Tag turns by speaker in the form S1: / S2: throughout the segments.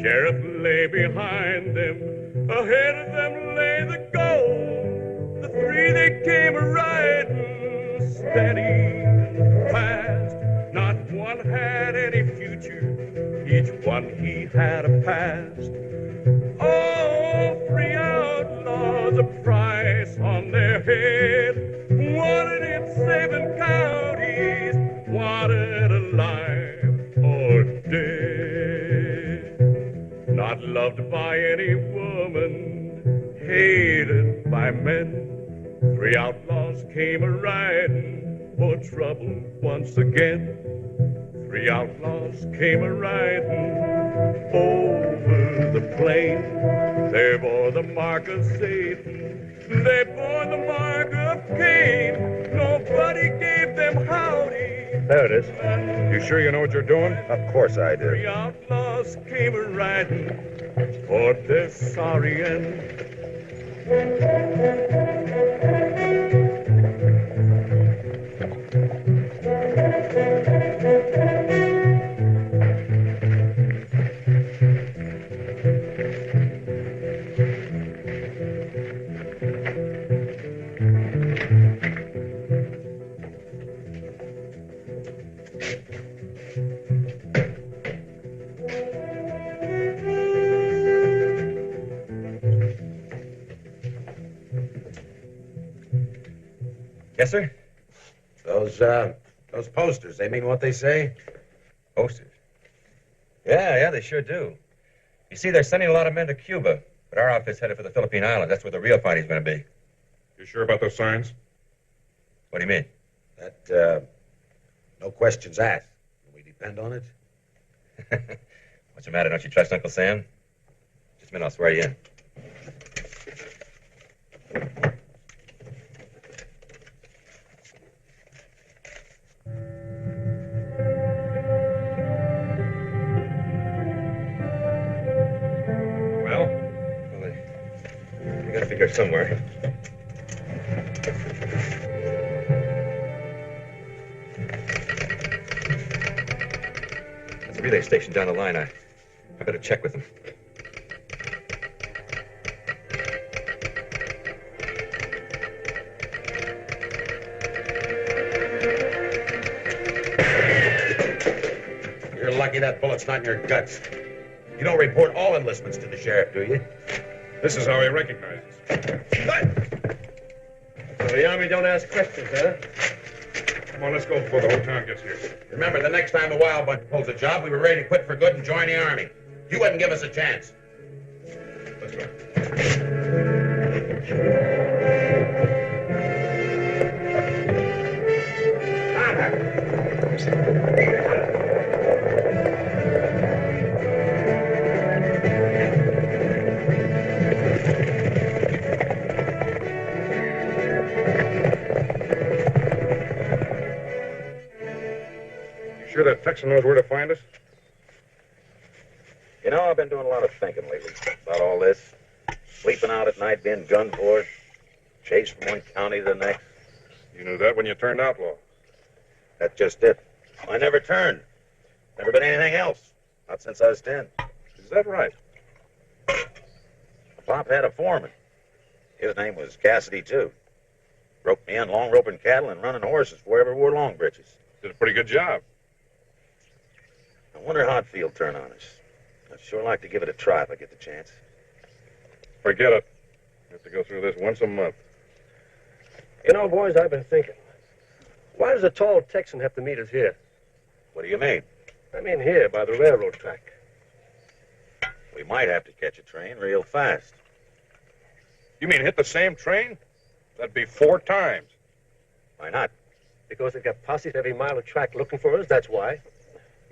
S1: sheriff lay behind them, ahead of them lay the gold. The three they came riding steady fast. Not one had any future, each one he had a past. All three outlaws, a price on their head, wanted in 7 counties, wanted alive or dead. Not loved by any woman, hated by men. 3 outlaws came a-riding for trouble once again. 3 outlaws came a-riding over the plain. They bore the mark of Satan, they bore the mark of Cain. Nobody gave them howdy.
S2: There it is. You sure you know what you're doing?
S3: Of course I do.
S1: 3 outlaws came a-riding for their sorry end.
S3: Yes, sir? Those posters, they mean what they say?
S4: Posters? Yeah, they sure do. You see, they're sending a lot of men to Cuba, but our outfit's headed for the Philippine Islands. That's where the real fighting's going to be.
S2: You sure about those signs?
S4: What do you mean?
S3: That, no questions asked. Can we depend on it?
S4: What's the matter? Don't you trust Uncle Sam? Just a minute, I'll swear you in. We gotta figure somewhere. There's a relay station down the line. I better check with them.
S3: You're lucky that bullet's not in your guts. You don't report all enlistments to the sheriff, do you?
S2: This is how he recognizes.
S5: So the Army don't ask questions, huh?
S2: Come on, let's go before the whole town gets here.
S3: Remember, the next time the Wild Bunch pulls a job, we were ready to quit for good and join the Army. You wouldn't give us a chance.
S2: Let's go. Sure that Texan knows where to find us?
S6: You know, I've been doing a lot of thinking lately about all this. Sleeping out at night, being gunned for, chased from one county to the next.
S2: You knew that when you turned outlaw.
S6: That's just it. I never turned. Never been anything else. Not since I was 10.
S2: Is that right?
S6: Pop had a foreman. His name was Cassidy, too. Broke me in long roping cattle and running horses before I ever wore long breeches.
S2: Did a pretty good job.
S6: I wonder how it'd feel to turn on us. I'd sure like to give it a try if I get the chance.
S2: Forget it. We have to go through this once a month.
S5: You know, boys, I've been thinking. Why does a tall Texan have to meet us here?
S6: What do you mean?
S5: I mean here, by the railroad track.
S6: We might have to catch a train real fast.
S2: You mean hit the same train? That'd be 4 times.
S6: Why not?
S5: Because they've got posses every mile of track looking for us, that's why.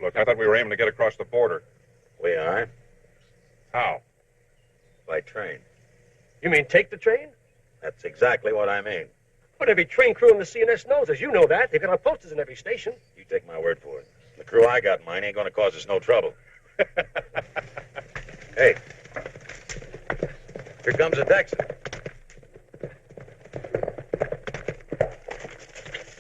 S2: Look, I thought we were aiming to get across the border.
S6: We are.
S2: How?
S6: By train.
S5: You mean take the train?
S6: That's exactly what I mean.
S5: But every train crew in the CNS knows us. You know that. They've got our posters in every station.
S6: You take my word for it. The crew I got in mine ain't going to cause us no trouble. Hey. Here comes a Texan.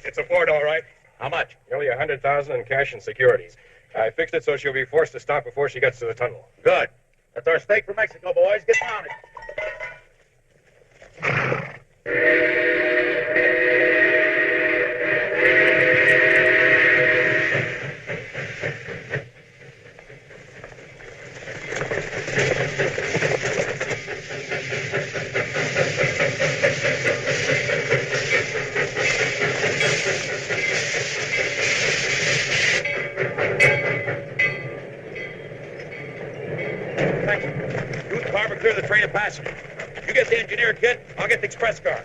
S5: It's aboard, all right.
S6: How much?
S5: Nearly $100,000 in cash and securities.
S2: I fixed it so she'll be forced to stop before she gets to the tunnel.
S3: Good. That's our steak from Mexico, boys. Get mounted.
S2: Thank you. You and the barber clear the train of passengers. You get the engineer kit, I'll get the express car.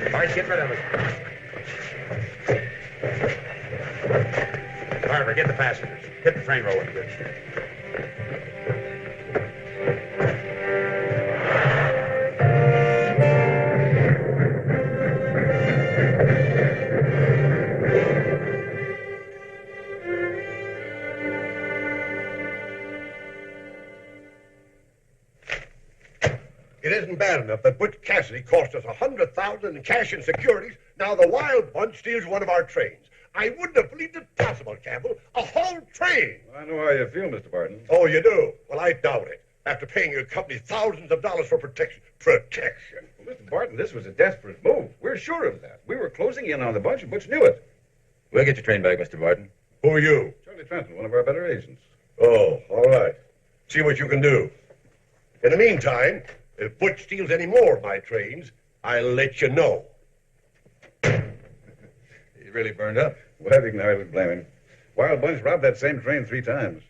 S2: All right, get rid of it. Barber, get the passengers. Hit the train rolling good.
S5: It isn't bad enough that Butch Cassidy cost us $100,000 in cash and securities. Now the Wild Bunch steals one of our trains. I wouldn't have believed it possible, Campbell. A whole train.
S2: I know how you feel, Mr. Barton.
S5: Oh, you do? Well, I doubt it. After paying your company thousands of dollars for protection. Protection.
S2: Well, Mr. Barton, this was a desperate move. We're sure of that. We were closing in on the bunch, and Butch knew it.
S4: We'll get your train back, Mr. Barton.
S5: Who are you?
S2: Charlie Trenton, one of our better agents.
S5: Oh, all right. See what you can do. In the meantime, if Butch steals any more of my trains, I'll let you know.
S4: He really burned up.
S2: Well, you can hardly blame him. Wild Bunch robbed that same train 3 times.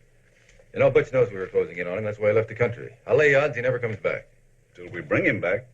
S4: You know, Butch knows we were closing in on him. That's why he left the country. I'll lay odds he never comes back.
S2: Till we bring him back.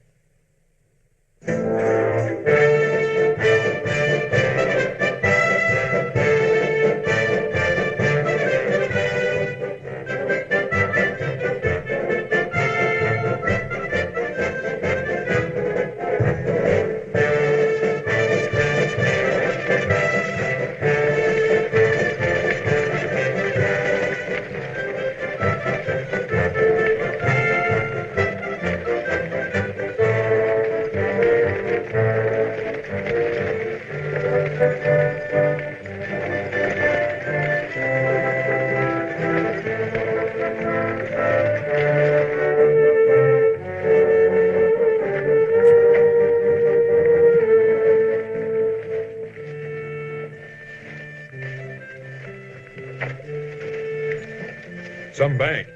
S2: Some bank.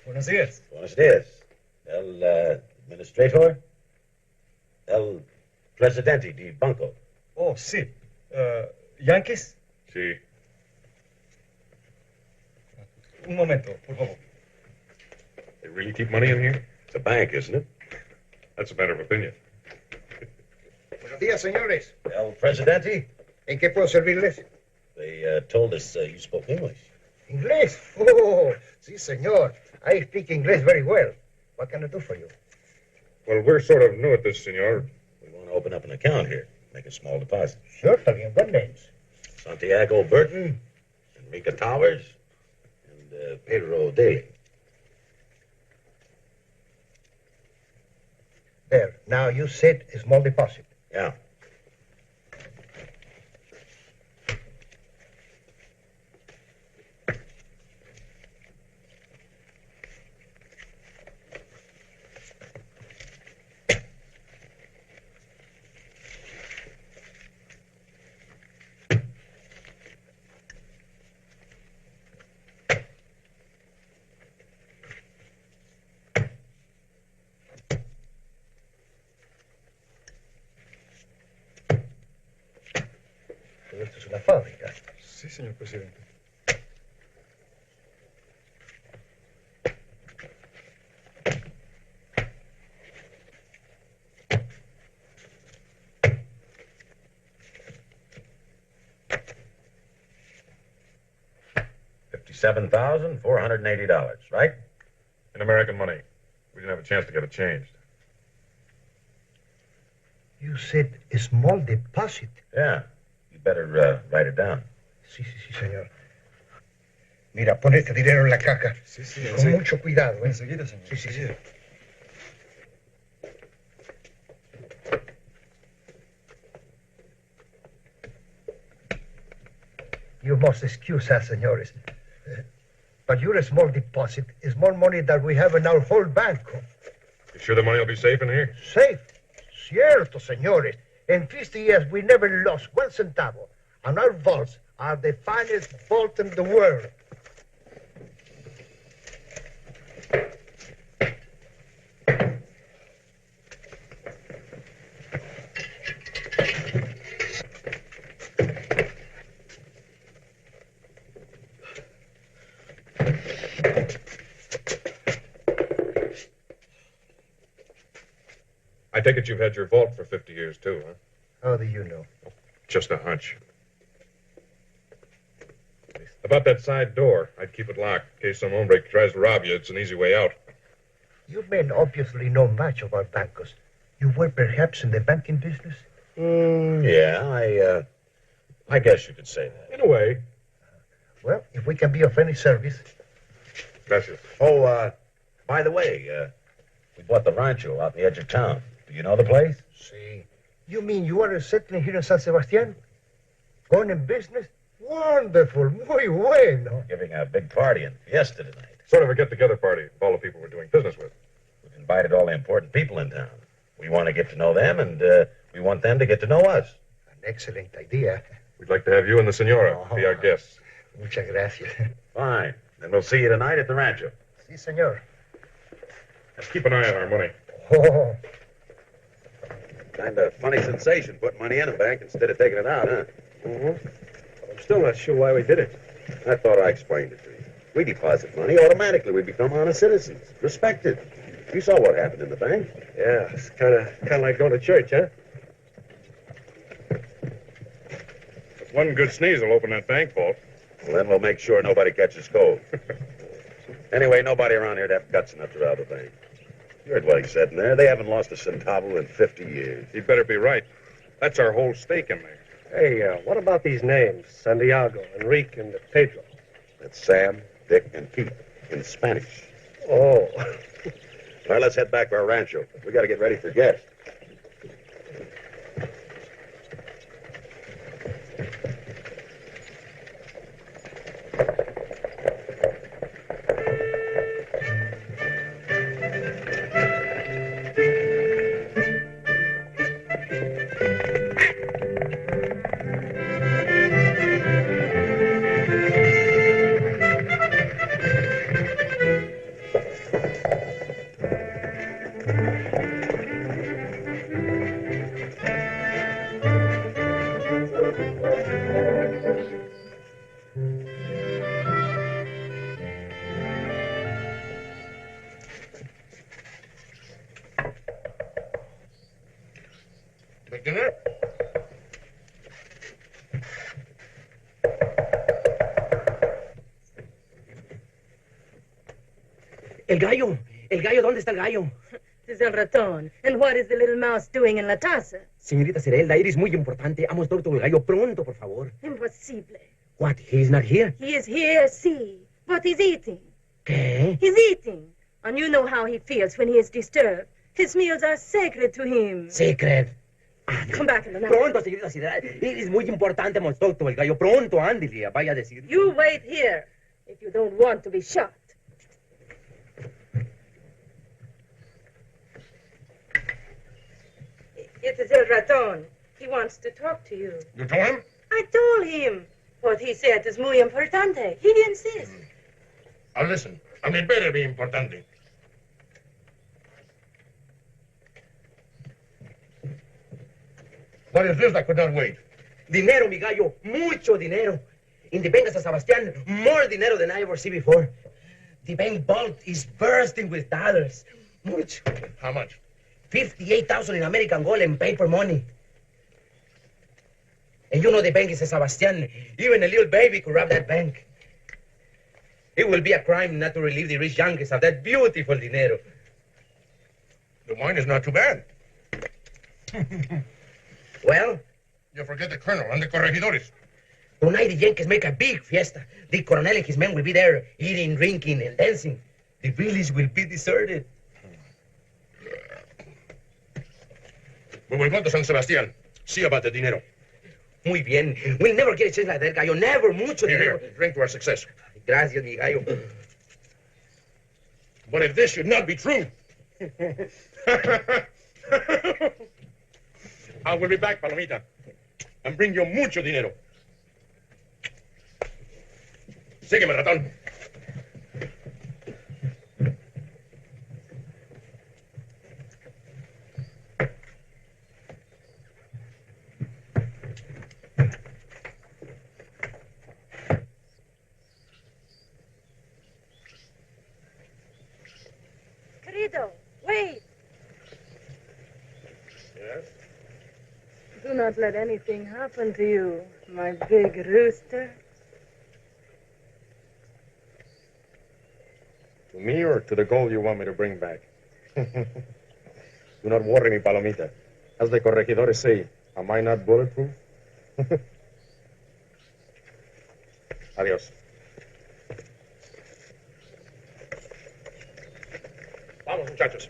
S7: Buenos días.
S3: Buenos dias. El administrator? El presidente de banco.
S7: Oh, sí. ¿Yankees?
S2: Sí.
S7: Un momento, por favor.
S2: They really keep money in here?
S3: It's a bank, isn't it?
S2: That's a matter of opinion.
S5: Buenos días, señores.
S3: El presidente?
S5: ¿En qué puedo servirles?
S3: They told us you spoke English.
S5: Inglés. Oh, sí, señor. I speak English very well. What can I do for you?
S2: Well, we're sort of new at this, senor.
S3: We want to open up an account here, make a small deposit.
S5: Certainly, and what names?
S3: Santiago Burton, Enrica Towers, and Pedro Daly.
S5: There. Now, you said a small deposit.
S3: Yeah.
S5: Esto es una fábrica.
S7: Sí, señor presidente.
S6: $57,480, right?
S2: In American money. We didn't have a chance to get it changed.
S5: You said a small deposit.
S6: Yeah. You better write it down.
S5: Sí, señor. Mira, pon este dinero en la caja.
S7: Sí,
S5: Con mucho cuidado, ¿eh?
S7: Enseguida, señor.
S5: Sí. You must excuse us, señores. But your small deposit is more money than we have in our whole bank.
S2: You sure the money will be safe in here?
S5: Safe? Cierto, señores. In 50 years, we never lost one centavo. And our vaults are the finest vault in the world.
S2: I take it you've had your vault for 50 years, too, huh?
S5: How do you know?
S2: Just a hunch. About that side door, I'd keep it locked in case some hombre tries to rob you. It's an easy way out.
S5: You men obviously know much about bancos. You were perhaps in the banking business?
S6: Yeah, I guess you could say that.
S2: In a way.
S5: Well, if we can be of any service.
S2: Gracias.
S6: Oh, by the way, we bought the rancho out in the edge of town. Do you know the place?
S5: See. You mean you are settling here in San Sebastian? Going in business? Wonderful. Muy bueno.
S6: Giving a big party in Fiesta tonight.
S2: Sort of a get-together party of all the people we're doing business with.
S6: We've invited all the important people in town. We want to get to know them, and we want them to get to know us.
S5: An excellent idea.
S2: We'd like to have you and the senora be our guests.
S5: Muchas gracias.
S6: Fine. Then we'll see you tonight at the rancho.
S5: Sí, señor.
S2: Let's keep an eye on our money.
S5: Oh.
S6: Kind of funny sensation, putting money in a bank instead of taking it out, huh?
S8: Mm-hmm. I'm still not sure why we did it.
S6: I thought I explained it to you. We deposit money, automatically we become honest citizens, respected. You saw what happened in the bank.
S8: Yeah, it's kind of like going to church, huh?
S2: If one good sneeze will open that bank vault.
S6: Well, then we'll make sure nobody catches cold. Anyway, nobody around here'd have guts enough to rob a bank. You heard what he said in there. They haven't lost a centavo in 50 years.
S2: He'd better be right. That's our whole stake in there.
S8: Hey, what about these names? Santiago, Enrique, and Pedro.
S6: That's Sam, Dick, and Pete in Spanish.
S8: Oh.
S6: All right, let's head back to our rancho. We got to get ready for guests.
S5: Dinner?
S9: El gallo, ¿dónde está el gallo?
S10: This is el ratón. And what is the little mouse doing in la taza?
S9: Señorita Cerelda, eres muy importante. Hemos torto el gallo pronto, por favor.
S10: Impossible.
S9: What? He's not here?
S10: He is here, see. But he's eating.
S9: ¿Qué?
S10: He's eating. And you know how he feels when he is disturbed. His meals are sacred to him.
S9: Sacred.
S10: Come back in the night.
S9: Pronto, señorita Cerelda. Eres muy importante. Hemos torto el gallo pronto. Ándale, vaya a decir.
S10: You wait here if you don't want to be shot. It is el ratón. He wants to talk to you.
S5: You told him?
S10: I told him. What he said is muy importante. He insists.
S5: I'll listen. A mí better be importante. What is this that could not wait?
S9: Dinero, mi gallo. Mucho dinero. In the bank of San Sebastian, more dinero than I ever see before. The bank vault is bursting with dollars. Mucho.
S5: How much?
S9: 58,000 in American gold and paper money. And you know the bank is San Sebastian. Even a little baby could rob that bank. It will be a crime not to relieve the rich Yankees of that beautiful dinero.
S3: The wine is not too bad.
S9: Well?
S3: You forget the colonel and the corregidores.
S9: Tonight the Yankees make a big fiesta. The Coronel and his men will be there, eating, drinking, and dancing. The village will be deserted.
S3: We will go to San Sebastian. See about the dinero.
S9: Muy bien. We'll never get a chance like that, gallo. Never. Mucho dinero.
S3: Here, drink to our success.
S9: Gracias, mi gallo.
S3: But if this should not be true... I will be back, Palomita, and bring you mucho dinero. Sígueme, ratón.
S10: Querido, wait.
S5: Yes?
S10: Do not let anything happen to you, my big rooster.
S2: To me or to the gold you want me to bring back? Do not worry me, Palomita. As the corregidores say, am I not bulletproof? Adiós.
S3: Vamos, muchachos.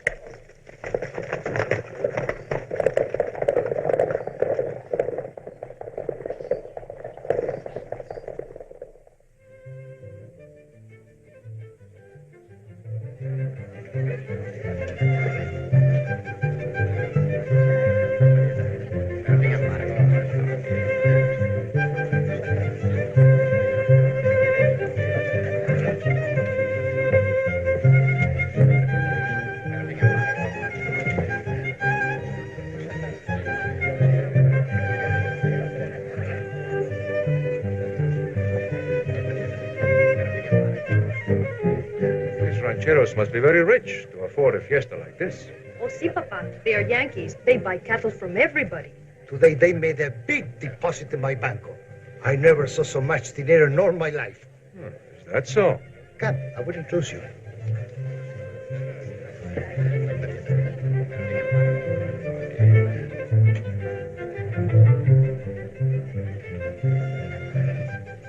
S4: Rancheros must be very rich to afford a fiesta like this.
S11: Oh, si, Papa. They are Yankees. They buy cattle from everybody.
S12: Today they made a big deposit in my banco. I never saw so much dinero in all my life.
S4: Is that so?
S12: Come, I will introduce you.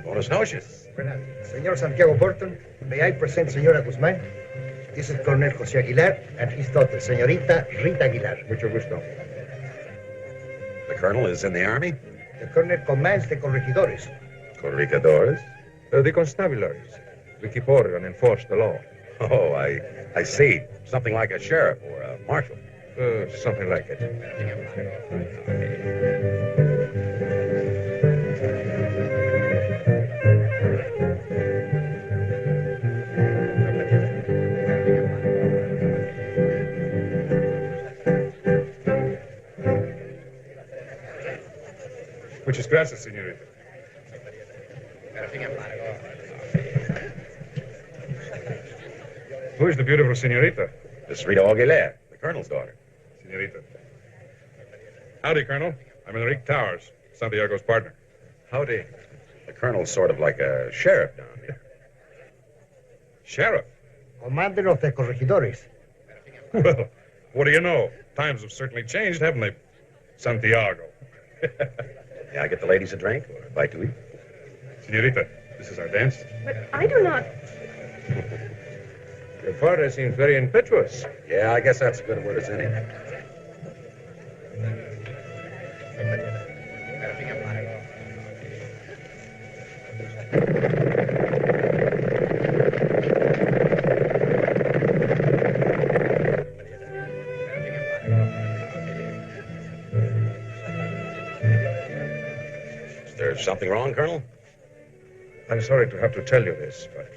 S4: Buenos noches.
S12: Señor Santiago Burton, may I present Señora Guzmán? This is Colonel José Aguilar and his daughter, Señorita Rita Aguilar.
S2: Mucho gusto.
S6: The colonel is in the army?
S12: The colonel commands the corregidores.
S6: Corregidores?
S4: The constabularies. We keep order and enforce the law.
S6: Oh, I see. Something like a sheriff or a marshal.
S4: Something like it.
S2: Muchas gracias, señorita. Who is the beautiful señorita?
S6: Miss Rita Aguilar, the colonel's daughter.
S2: Señorita. Howdy, Colonel. I'm Enrique Towers, Santiago's partner.
S4: Howdy.
S6: The colonel's sort of like a sheriff down here.
S2: Sheriff?
S12: Commander of the corregidores.
S2: Well, what do you know? Times have certainly changed, haven't they? Santiago.
S6: May I get the ladies a drink or a bite to eat?
S2: Señorita, this is our dance.
S11: But I do not...
S4: Your father seems very impetuous.
S6: Yeah, I guess that's as good a word as any. Is there something wrong, Colonel?
S4: I'm sorry to have to tell you this, but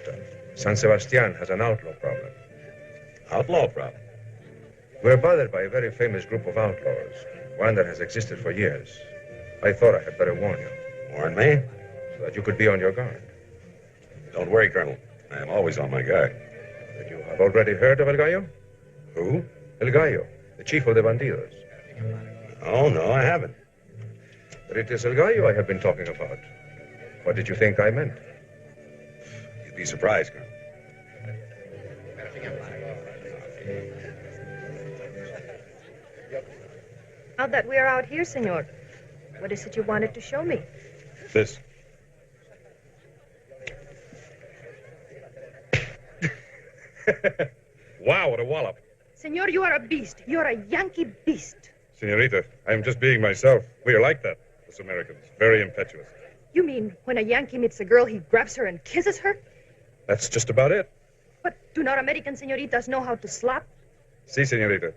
S4: San Sebastian has an outlaw problem.
S6: Outlaw problem?
S4: We're bothered by a very famous group of outlaws, one that has existed for years. I thought I had better warn you.
S6: Warn me?
S4: So that you could be on your guard.
S6: Don't worry, Colonel. I am always on my guard.
S4: But you have already heard of El Gallo?
S6: Who?
S4: El Gallo, the chief of the bandidos.
S6: Oh, no, I haven't.
S4: But it is El Gallo I have been talking about. What did you think I meant?
S6: You
S4: Be surprised, Colonel.
S11: Now that we are out here, senor, what is it you wanted to show me?
S2: This. Wow, what a wallop.
S11: Senor, you are a beast. You are a Yankee beast.
S2: Senorita, I am just being myself. We are like that, us Americans. Very impetuous.
S11: You mean when a Yankee meets a girl, he grabs her and kisses her?
S2: That's just about it.
S11: But do not American senoritas know how to slap?
S2: See, senorita,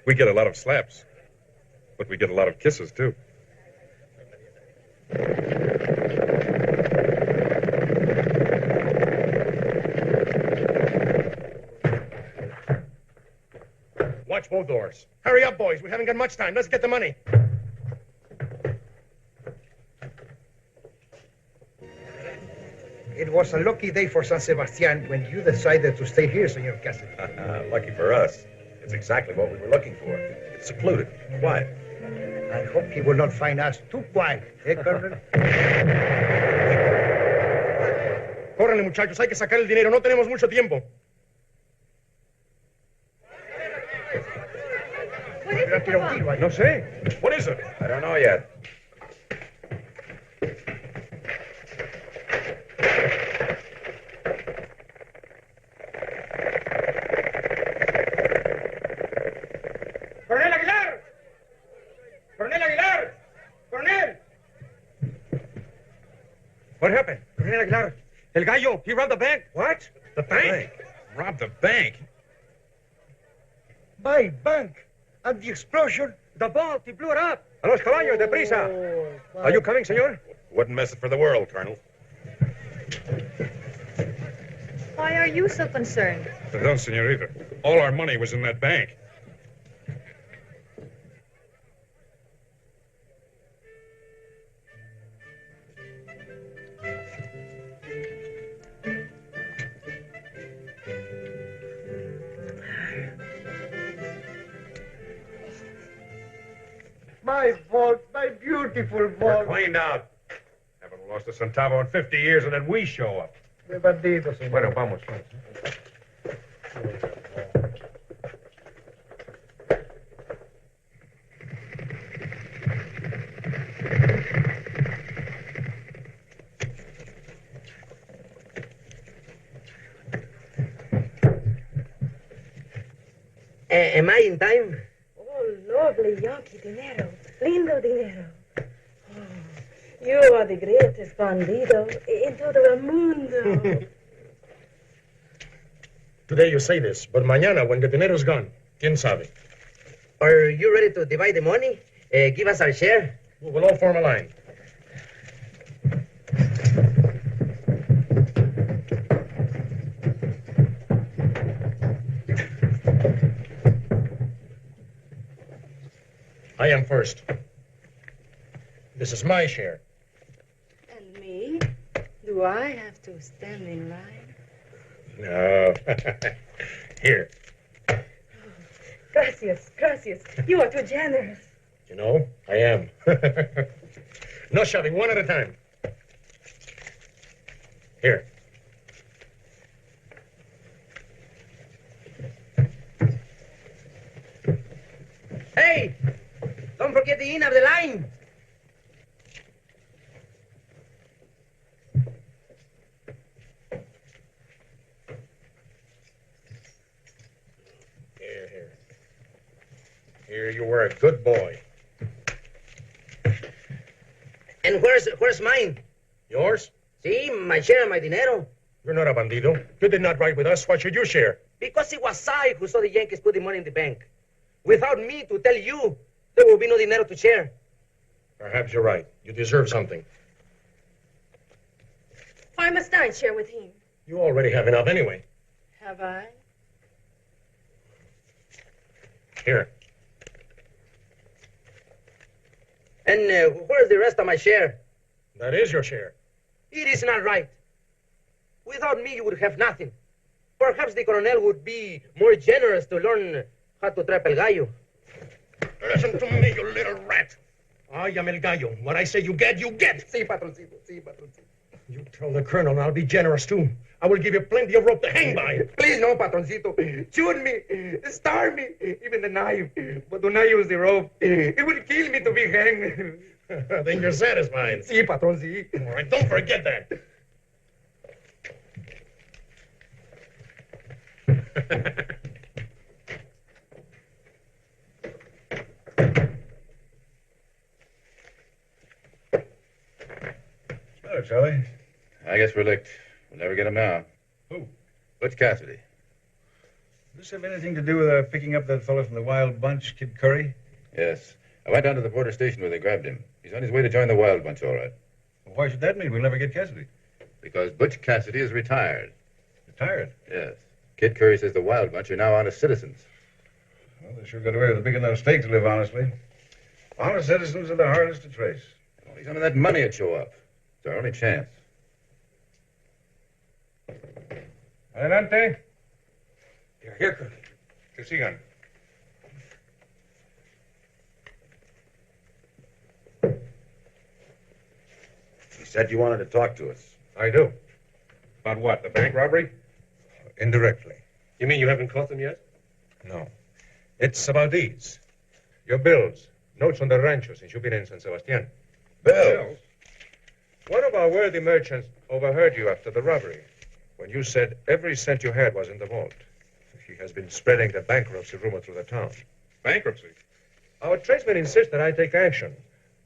S2: we get a lot of slaps, but we get a lot of kisses, too.
S5: Watch both doors. Hurry up, boys. We haven't got much time. Let's get the money.
S12: It was a lucky day for San Sebastian when you decided to stay here, Senor Cassidy.
S6: Lucky for us. It's exactly what we were looking for. It's secluded, quiet.
S12: I hope he will not find us too quiet, eh, Colonel?
S5: Córranle, muchachos. Hay que sacar el dinero. No tenemos mucho tiempo.
S2: No sé. What is it?
S6: I don't know yet.
S9: ¡Coronel Aguilar! ¡Coronel Aguilar! ¡Coronel!
S2: What happened?
S9: ¡Coronel Aguilar! El gallo, he robbed the bank.
S2: What?
S5: The bank?
S2: Robbed the bank?
S12: My bank! And the explosion?
S9: The vault, he blew it up.
S2: A los caballos, deprisa. Are you coming, senor?
S6: Wouldn't miss it for the world, Colonel.
S11: Why are you so concerned?
S2: Perdón, senorita. All our money was in that bank.
S12: My vault, my beautiful vault.
S2: Cleaned out. Haven't lost a centavo in 50 years, and then we show up.
S12: De bandido, señor.
S2: Bueno, vamos.
S9: Am I in time?
S10: Oh, lovely Yankee dinero. Lindo dinero. Oh, you are the greatest bandido in todo el mundo.
S5: Today you say this, but mañana, when the dinero's gone, ¿quién sabe?
S9: Are you ready to divide the money? Give us our share.
S5: We'll all form a line. I am first. This is my share.
S10: And me? Do I have to stand in line?
S5: No. Here.
S10: Gracias, gracias. You are too generous.
S5: You know, I am. No shoving, one at a time. Here.
S9: Hey! Don't forget the end of the line.
S5: Here. Here, you were a good boy.
S9: And where's mine?
S5: Yours?
S9: See, my share of my dinero.
S5: You're not a bandido. You did not ride with us. Why should you share?
S9: Because it was I who saw the Yankees put the money in the bank. Without me to tell you, there will be no dinero to share.
S5: Perhaps you're right. You deserve something.
S10: Why must I share with him?
S5: You already have enough anyway.
S10: Have I?
S5: Here.
S9: And where's the rest of my share?
S5: That is your share.
S9: It is not right. Without me, you would have nothing. Perhaps the Colonel would be more generous to learn how to trap el gallo.
S5: Listen to me, you little rat. I am el gallo. What I say you get, you get.
S9: Sí, patroncito. Sí, patroncito.
S5: You tell the colonel, and I'll be generous too. I will give you plenty of rope to hang by.
S9: Please, no, patroncito. Shoot me, starve me, even the knife. But when I use the rope, it would kill me to be hanged.
S5: Then you're satisfied.
S9: Sí, patrón, sí.
S5: All right, don't forget that.
S4: Hello, Charlie. I guess we're licked. We'll never get him now.
S7: Who?
S4: Butch Cassidy.
S7: Does this have anything to do with picking up that fellow from the Wild Bunch, Kid Curry?
S4: Yes. I went down to the border station where they grabbed him. He's on his way to join the Wild Bunch, all right.
S7: Well, why should that mean we'll never get Cassidy?
S4: Because Butch Cassidy is retired.
S7: Retired?
S4: Yes. Kid Curry says the Wild Bunch are now honest citizens.
S7: Well, they sure got away with a big enough stake to live honestly. Honest citizens are the hardest to trace.
S4: Only some of that money would show up. It's our only chance.
S7: Adelante.
S5: Here, Colonel.
S7: Que sigan.
S6: He said you wanted to talk to us.
S5: I do. About what, the bank robbery?
S7: Indirectly.
S5: You mean you haven't caught them yet?
S7: No. It's about these. Your bills. Notes on the rancho since you've been in San Sebastian.
S6: Bills?
S7: One of our worthy merchants overheard you after the robbery when you said every cent you had was in the vault. He has been spreading the bankruptcy rumor through the town.
S5: Bankruptcy?
S7: Our tradesmen insist that I take action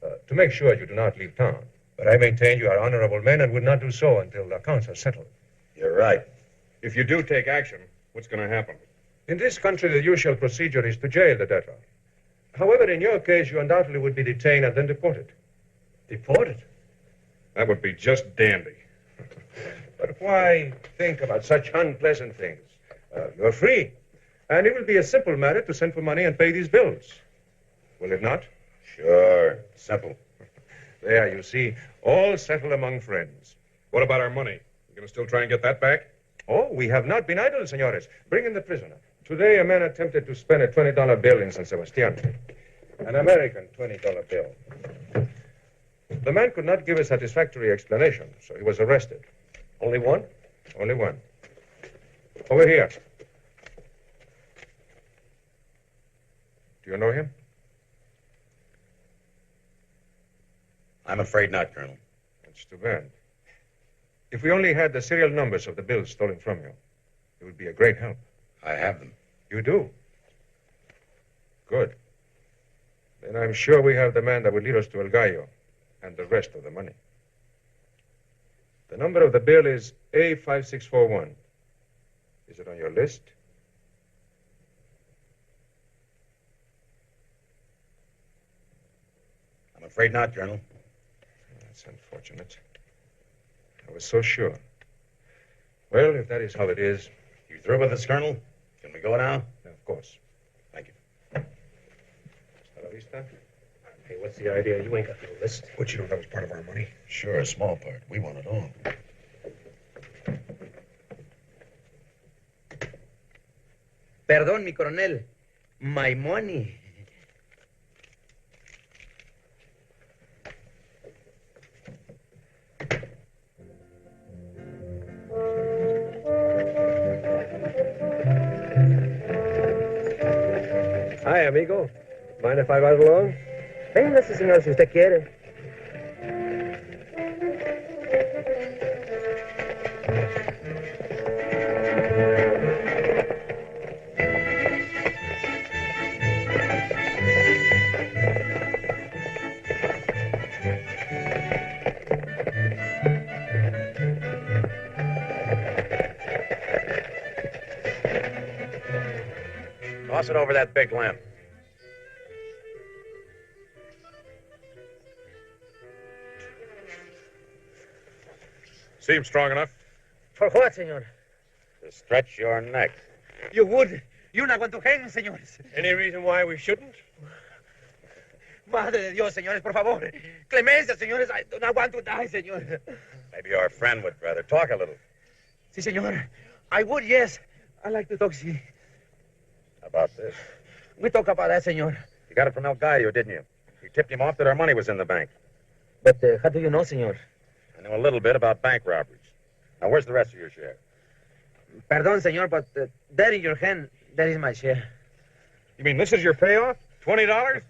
S7: to make sure you do not leave town. But I maintain you are honorable men and would not do so until the accounts are settled.
S6: You're right.
S5: If you do take action, what's going to happen?
S7: In this country, the usual procedure is to jail the debtor. However, in your case, you undoubtedly would be detained and then deported.
S5: Deported? That would be just dandy.
S7: But why think about such unpleasant things? You're free, and it will be a simple matter to send for money and pay these bills. Will it not?
S6: Sure. Simple.
S7: There, you see, all settled among friends.
S5: What about our money? You going to still try and get that back?
S7: Oh, we have not been idle, senores. Bring in the prisoner. Today, a man attempted to spend a $20 bill in San Sebastian. An American $20 bill. The man could not give a satisfactory explanation, so he was arrested.
S5: Only one?
S7: Only one. Over here. Do you know him?
S6: I'm afraid not, Colonel.
S7: That's too bad. If we only had the serial numbers of the bills stolen from you, it would be a great help.
S6: I have them.
S7: You do? Good. Then I'm sure we have the man that will lead us to El Gallo and the rest of the money. The number of the bill is A5641. Is it on your list?
S6: I'm afraid not, Colonel.
S7: That's unfortunate. I was so sure. Well, if that is how it is...
S6: You through with us, Colonel? Can we go now?
S7: Of course.
S6: Thank you.
S7: Hasta la vista.
S8: Hey, what's the idea? You ain't got no list.
S5: What, you know that was part of our money?
S6: Sure, a small part. We want it all.
S9: Perdón, mi coronel. My money.
S8: Hi, amigo. Mind if I ride along?
S9: Véngase, señor, si usted quiere.
S6: Toss it over that big lamp.
S5: Seems strong enough.
S9: For what, señor?
S6: To stretch your neck.
S9: You would. You're not going to hang, señores.
S5: Any reason why we shouldn't?
S9: Madre de Dios, señores, por favor. Clemencia, señores. I do not want to die, señor.
S6: Maybe our friend would rather talk a little.
S9: Sí, señor. I would, yes. I like to talk, sí.
S6: How about this?
S9: We talk about that, señor.
S6: You got it from El Gallo, didn't you? You tipped him off that our money was in the bank.
S9: But how do you know, señor?
S6: I know a little bit about bank robberies. Now, where's the rest of your share?
S9: Pardon, senor, but there in your hand, that is my share.
S7: You mean this is your payoff? $20?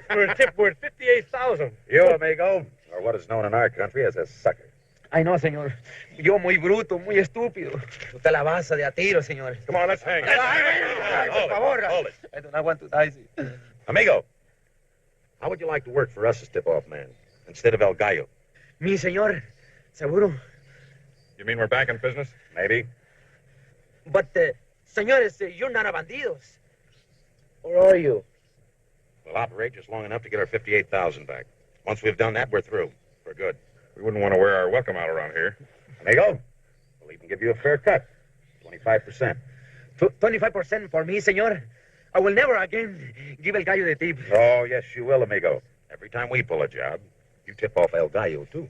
S8: For a tip worth $58,000.
S6: You, amigo, are what is known in our country as a sucker.
S9: Ay, no, señor. Yo muy bruto, muy estúpido. Usted la basa de a tiro, señor.
S7: Come on, let's hang it.
S9: Ay, por favor.
S6: Hold it.
S9: I do not want to die.
S6: Amigo, how would you like to work for us as tip-off man instead of El Gallo?
S9: Mi señor, seguro.
S7: You mean we're back in business?
S6: Maybe.
S9: But, señores, you're not a bandidos. Or are you?
S6: We'll operate just long enough to get our 58,000 back. Once we've done that, we're through. For good.
S7: We wouldn't want to wear our welcome out around here.
S6: Amigo, we'll even give you a fair cut. 25%.
S9: 25% for me, señor. I will never again give El Gallo the tip.
S6: Oh, yes, you will, amigo. Every time we pull a job, you tip off El Gallo, too.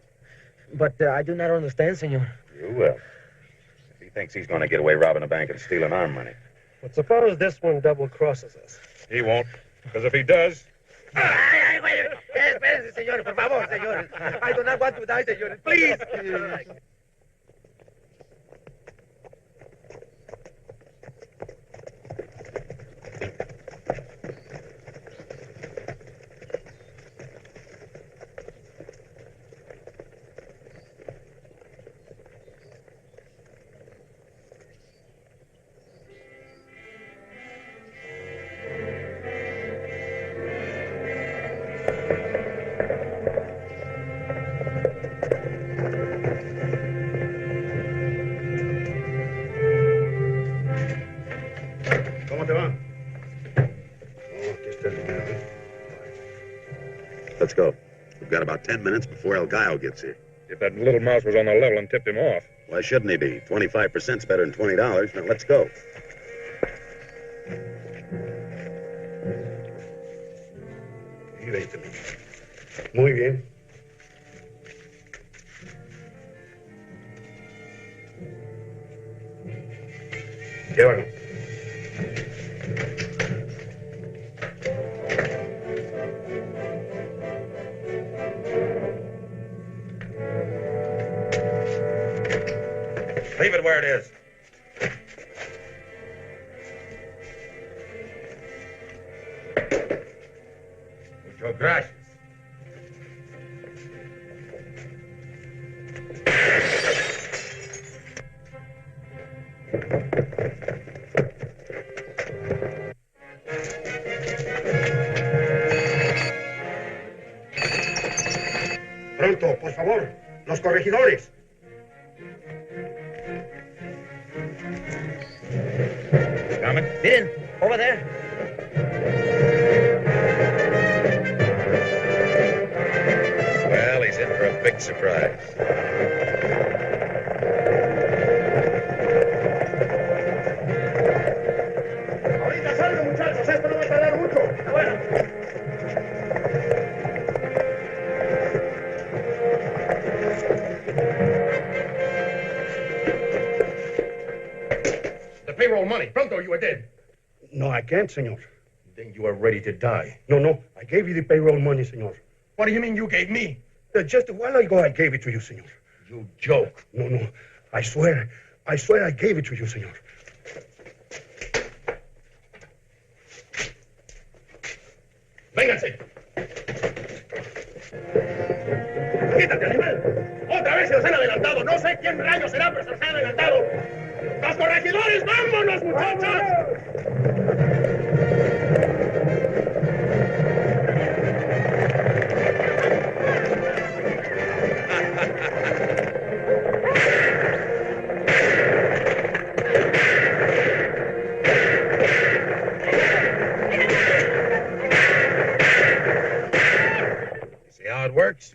S9: But I do not understand, señor.
S6: You will. If he thinks he's going to get away robbing a bank and stealing our money.
S8: But suppose this one double-crosses us.
S7: He won't, because if he does...
S9: Ay, wait. Espérense, señor, por favor, señor. I do not want to die, señor. Please.
S6: Let's go. We've got about 10 minutes before El Gallo gets here.
S7: If that little mouse was on the level and tipped him off.
S6: Why shouldn't he be? 25%'s better than $20. Now, let's go.
S5: Y 20 mil. Muy bien. Llévalo.
S6: Leave it where it is. Muchas gracias.
S5: Pronto, por favor. Los corregidores.
S6: Coming?
S9: Miren, over there.
S6: Well, he's in for a big surprise.
S5: Ahorita salgo, muchachos. Esto no va a tardar mucho. Bueno.
S3: The payroll money. Pronto, you are dead.
S5: No, I can't, senor.
S3: Then you are ready to die.
S5: No. I gave you the payroll money, senor.
S3: What do you mean you gave me?
S5: Just a while ago, I gave it to you, senor.
S3: You joke.
S5: No. I swear I gave it to you, senor.
S3: Vénganse. ¡Quítate, animal! ¡Otra vez se los han adelantado! No sé quién rayos será, pero se los han adelantado. ¡Los corregidores, vámonos, muchachos!
S6: See how it works?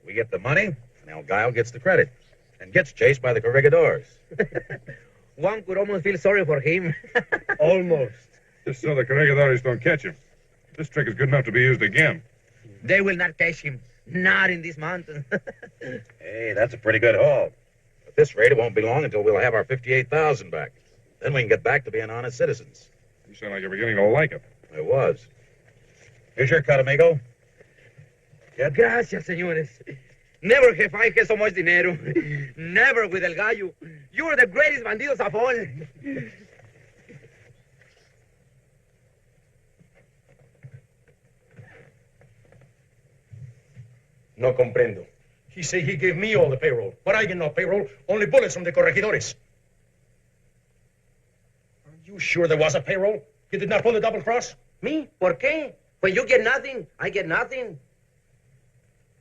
S6: We get the money, and El Gallo gets the credit, and gets chased by the corregidores.
S9: One could almost feel sorry for him.
S8: Almost.
S7: Just so the corregidores don't catch him. This trick is good enough to be used again.
S9: They will not catch him. Not in this mountain.
S6: Hey, that's a pretty good haul. At this rate, it won't be long until we'll have our 58,000 back. Then we can get back to being honest citizens.
S7: You sound like you're beginning to like it.
S6: I was. Here's your cut, amigo.
S9: Gracias, señores. Never have I had so much dinero. Never with El Gallo. You are the greatest bandidos of all.
S3: No comprendo. He said he gave me all the payroll, but I get no payroll, only bullets from the corregidores. Are you sure there was a payroll? You did not pull the double cross?
S9: Me? ¿Por qué? When you get nothing, I get nothing.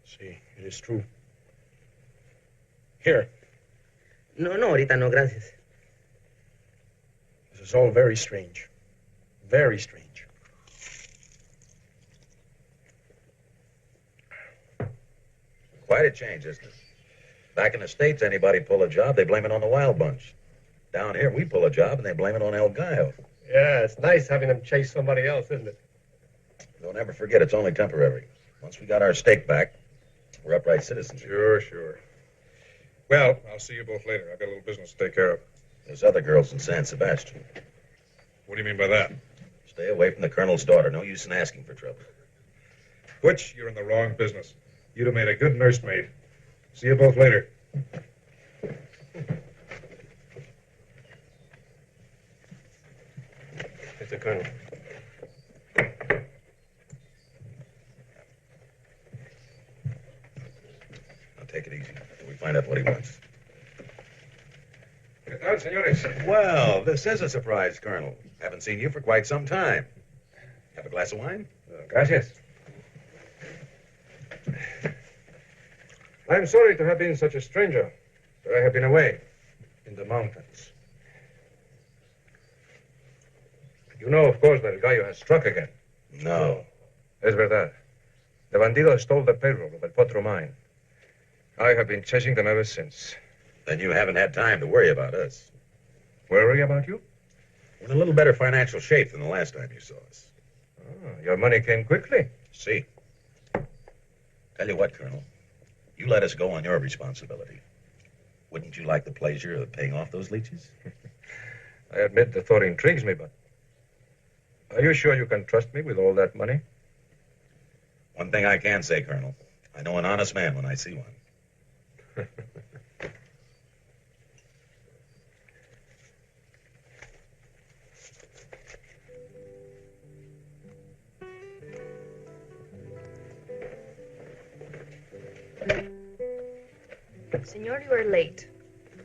S3: See, it is true. Here.
S9: No, ahorita no, gracias.
S3: This is all very strange. Very strange.
S4: Quite a change, isn't it? Back in the States, anybody pull a job, they blame it on the Wild Bunch. Down here, we pull a job and they blame it on El Gallo.
S8: Yeah, it's nice having them chase somebody else, isn't it?
S4: Don't ever forget, it's only temporary. Once we got our stake back, we're upright citizens.
S7: Sure. Well, I'll see you both later. I've got a little business to take care of.
S4: There's other girls in San Sebastian.
S7: What do you mean by that?
S4: Stay away from the colonel's daughter. No use in asking for trouble.
S7: Butch, you're in the wrong business. You'd have made a good nursemaid. See you both later.
S8: Mr. Colonel.
S4: Now take it easy till we find out what he wants.
S7: ¿Qué tal, señores?
S4: Well, this is a surprise, Colonel. Haven't seen you for quite some time. Have a glass of wine?
S7: Gracias. I'm sorry to have been such a stranger, but I have been away in the mountains. You know, of course, that El Gallo has struck again.
S4: No.
S7: Es verdad. The bandidos stole the payroll of El Potro mine. I have been chasing them ever since.
S4: Then you haven't had time to worry about us.
S7: Worry about you?
S4: We're in a little better financial shape than the last time you saw us.
S7: Oh, your money came quickly.
S4: See. Tell you what, Colonel. You let us go on your responsibility. Wouldn't you like the pleasure of paying off those leeches?
S7: I admit the thought intrigues me, but are you sure you can trust me with all that money?
S4: One thing I can say, Colonel. I know an honest man when I see one.
S11: Senor, you are late.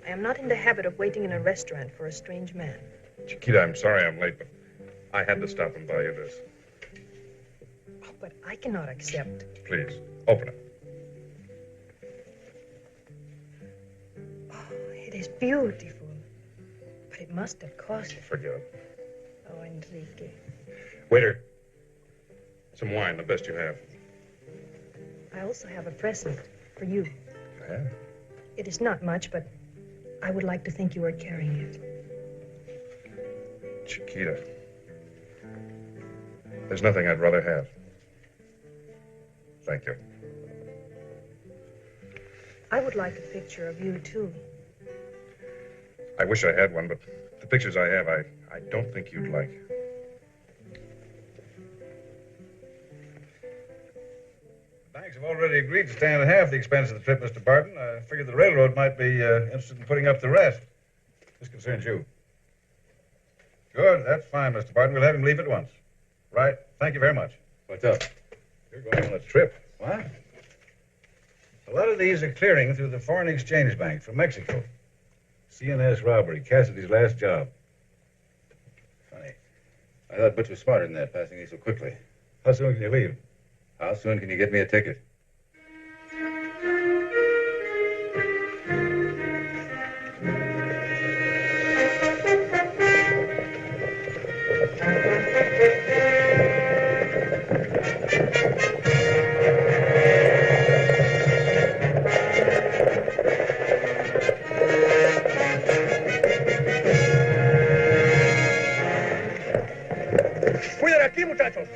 S11: I am not in the habit of waiting in a restaurant for a strange man.
S7: Chiquita, I'm sorry I'm late, but I had to stop and buy you this.
S11: Oh, but I cannot accept.
S7: Please, open it.
S11: Oh, it is beautiful. But it must have cost.
S7: Forget it.
S11: Oh, Enrique.
S7: Waiter, some wine, the best you have.
S11: I also have a present for you.
S7: Yeah?
S11: It is not much, but I would like to think you are carrying it.
S7: Chiquita, there's nothing I'd rather have. Thank you.
S11: I would like a picture of you, too.
S7: I wish I had one, but the pictures I have, I don't think you'd like.
S13: The banks have already agreed to stand half the expense of the trip, Mr. Barton. I figured the railroad might be interested in putting up the rest. This concerns you. Good, that's fine, Mr. Barton. We'll have him leave at once. Right. Thank you very much.
S7: What's up?
S13: You're going on a trip. What? A lot of these are clearing through the Foreign Exchange Bank from Mexico. CNS robbery, Cassidy's last job.
S14: Funny. I thought Butch was smarter than that, passing these so quickly.
S13: How soon can you leave?
S14: How soon can you get me a ticket?
S3: ¡Cuiden aquí, muchachos!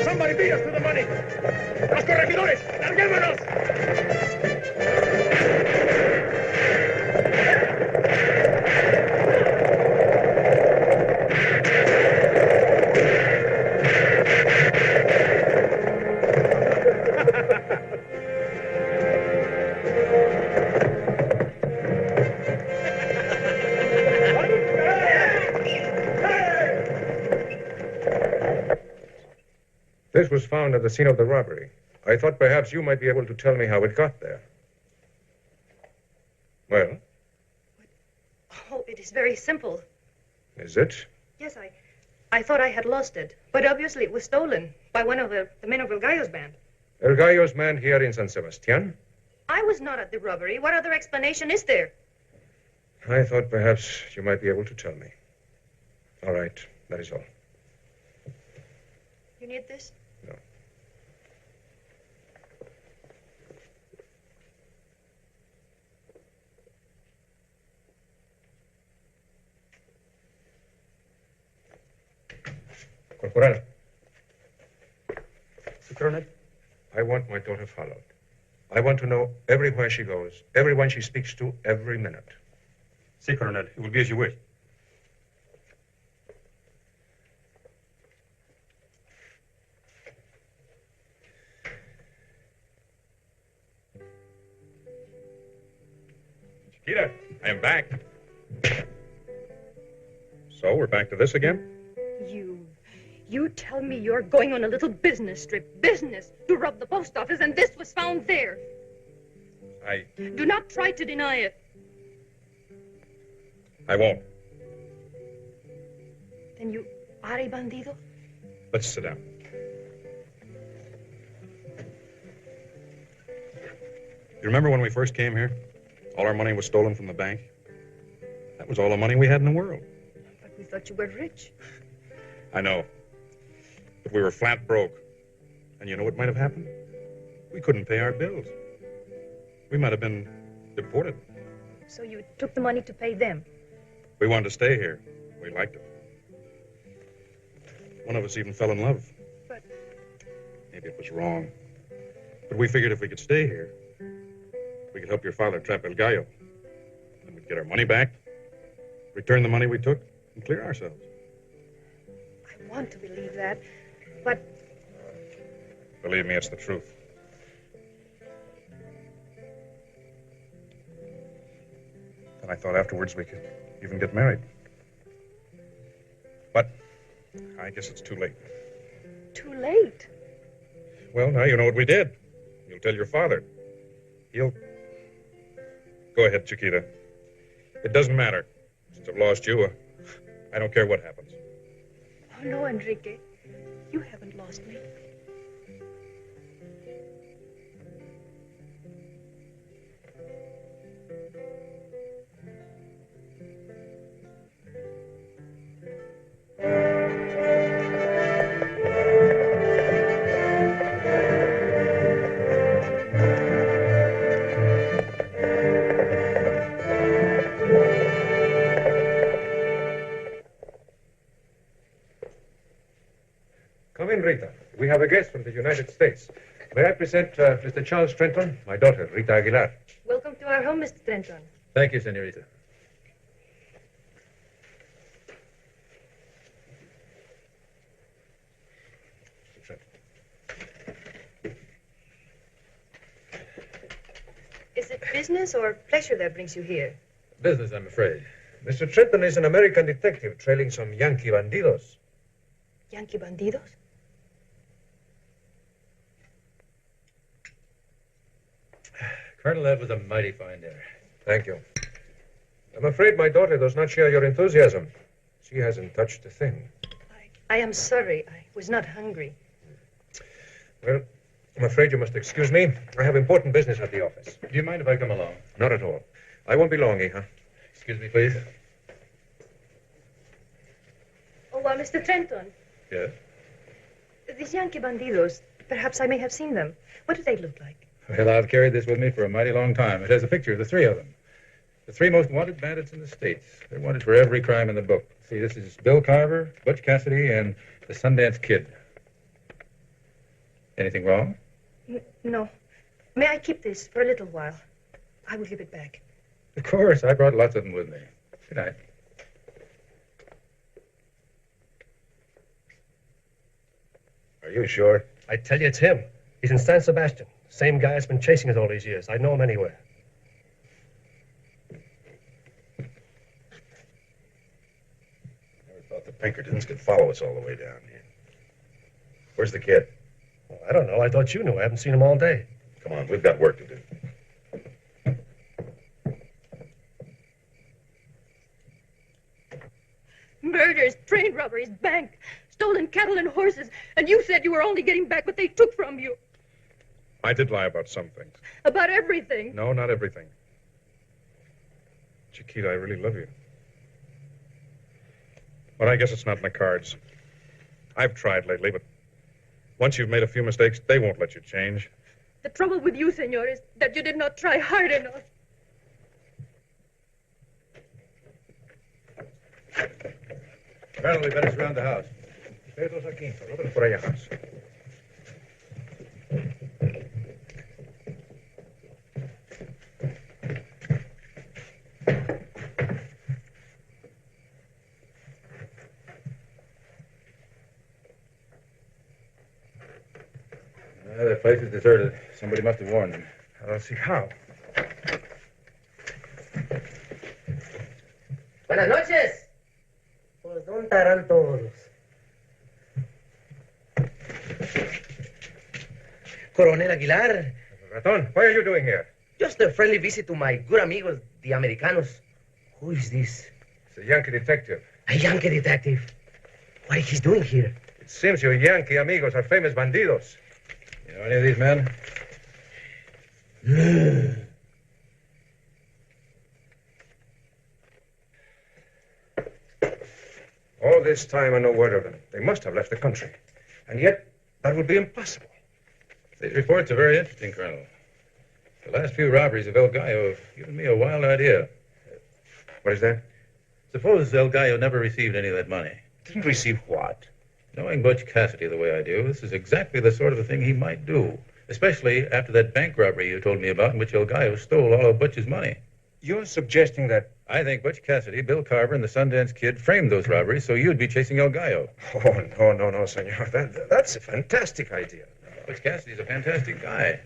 S3: Somebody beat us to the money. ¡Los corregidores! ¡Larguémonos!
S7: necklace was found at the scene of the robbery. I thought perhaps you might be able to tell me how it got there. Well?
S11: Oh, it is very simple.
S7: Is it?
S11: Yes, I thought I had lost it, but obviously it was stolen by one of the men of El Gallo's band.
S7: El Gallo's man here in San Sebastian?
S11: I was not at the robbery. What other explanation is there?
S7: I thought perhaps you might be able to tell me. All right, that is all.
S11: You need this?
S7: No. Corporal.
S2: Colonel?
S7: I want my daughter followed. I want to know everywhere she goes, everyone she speaks to, every minute.
S2: Si, Colonel. It will be as you wish.
S15: Chiquita, I am back. So, we're back to this again?
S11: You tell me you're going on a little business trip, to rob the post office, and this was found there. Do not try to deny it.
S15: I won't.
S11: Then you are a bandido?
S15: Let's sit down. You remember when we first came here? All our money was stolen from the bank. That was all the money we had in the world.
S11: But we thought you were rich.
S15: I know. But we were flat broke. And you know what might have happened? We couldn't pay our bills. We might have been deported.
S11: So you took the money to pay them?
S15: We wanted to stay here. We liked it. One of us even fell in love.
S11: But...
S15: Maybe it was wrong. But we figured if we could stay here, we could help your father trap El Gallo. Then we'd get our money back, return the money we took, and clear ourselves.
S11: I want to believe that, but...
S15: Believe me, it's the truth. Then I thought afterwards we could even get married. But I guess it's too late.
S11: Too late?
S15: Well, now you know what we did. You'll tell your father. He'll... Go ahead, Chiquita. It doesn't matter. Since I've lost you, I don't care what happens.
S11: Oh, no, Enrique. You haven't lost me.
S7: Come in, Rita. We have a guest from the United States. May I present Mr. Charles Trenton, my daughter, Rita Aguilar.
S11: Welcome to our home, Mr. Trenton.
S14: Thank you, senorita.
S11: Is it business or pleasure that brings you here?
S14: Business, I'm afraid.
S7: Mr. Trenton is an American detective trailing some Yankee bandidos.
S11: Yankee bandidos?
S14: Colonel, that was a mighty fine dinner.
S7: Thank you. I'm afraid my daughter does not share your enthusiasm. She hasn't touched a thing.
S11: I am sorry. I was not hungry.
S7: Well, I'm afraid you must excuse me. I have important business at the office.
S14: Do you mind if I come along?
S7: Not at all. I won't be long, Hija.
S14: Excuse me, please.
S11: Oh, well, Mr. Trenton.
S14: Yes?
S11: These Yankee bandidos, perhaps I may have seen them. What do they look like?
S14: Well, I've carried this with me for a mighty long time. It has a picture of the three of them. The three most wanted bandits in the States. They're wanted for every crime in the book. See, this is Bill Carver, Butch Cassidy, and the Sundance Kid. Anything wrong?
S11: No. May I keep this for a little while? I will give it back.
S14: Of course. I brought lots of them with me. Good night.
S2: Are you sure?
S8: I tell you, it's him. He's in San Sebastian. Same guy that's been chasing us all these years. I know him anywhere.
S6: Never thought the Pinkertons could follow us all the way down here. Where's the kid?
S8: I don't know. I thought you knew. I haven't seen him all day.
S6: Come on, we've got work to do.
S11: Murders, train robberies, bank, stolen cattle and horses. And you said you were only getting back what they took from you.
S7: I did lie about some things.
S11: About everything.
S7: No, not everything. Chiquita, I really love you. But I guess it's not in the cards. I've tried lately, but once you've made a few mistakes, they won't let you change.
S11: The trouble with you, senor, is that you did not try hard enough.
S14: Colonel, we better surround the house. Ustedes aquí, nosotros por allá. The place is deserted. Somebody must have warned them.
S7: I don't see how.
S9: Buenas noches. Pues, ¿dónde estarán todos? Coronel Aguilar.
S8: Raton, what are you doing here?
S9: Just a friendly visit to my good amigos, the Americanos. Who is this?
S8: It's a Yankee detective.
S9: A Yankee detective. What is he doing here?
S8: It seems your Yankee amigos are famous bandidos.
S14: You know any of these men?
S8: All this time and no word of them. They must have left the country. And yet, that would be impossible.
S14: These reports are very interesting, Colonel. The last few robberies of El Gallo have given me a wild idea.
S8: What is that?
S14: Suppose El Gallo never received any of that money.
S8: Didn't receive what?
S14: Knowing Butch Cassidy the way I do, this is exactly the sort of a thing he might do. Especially after that bank robbery you told me about in which El Gallo stole all of Butch's money.
S8: You're suggesting that...
S14: I think Butch Cassidy, Bill Carver, and the Sundance Kid framed those robberies so you'd be chasing El Gallo.
S8: Oh, no, senor. That's a fantastic idea.
S14: Butch Cassidy's a fantastic guy.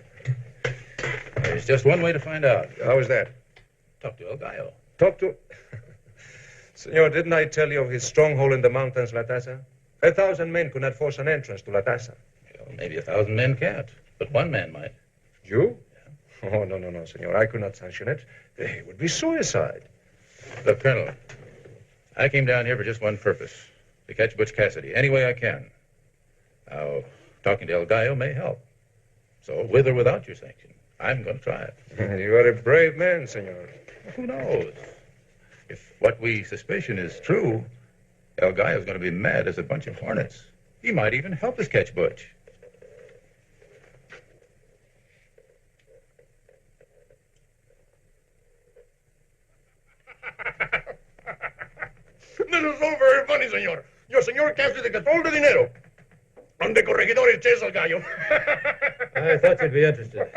S14: There's just one way to find out.
S8: How is that?
S14: Talk to El Gallo.
S8: Talk to... Senor, didn't I tell you of his stronghold in the mountains, La Tasa? 1,000 men could not force an entrance to La Tasa.
S14: Well, maybe 1,000 men can't, but one man might.
S8: You? Yeah. Oh, no, senor. I could not sanction it. It would be suicide.
S14: Look, Colonel, I came down here for just one purpose, to catch Butch Cassidy any way I can. Now, talking to El Gallo may help. So, with or without your sanction, I'm going to try it.
S8: You are a brave man, senor.
S14: Who knows? If what we suspicion is true, El Gallo's going to be mad as a bunch of hornets. He might even help us catch Butch.
S5: This is all very funny, senor. Your senor Cassidy que todo el dinero. Donde corregidores chase al gallo.
S14: I thought you'd be interested.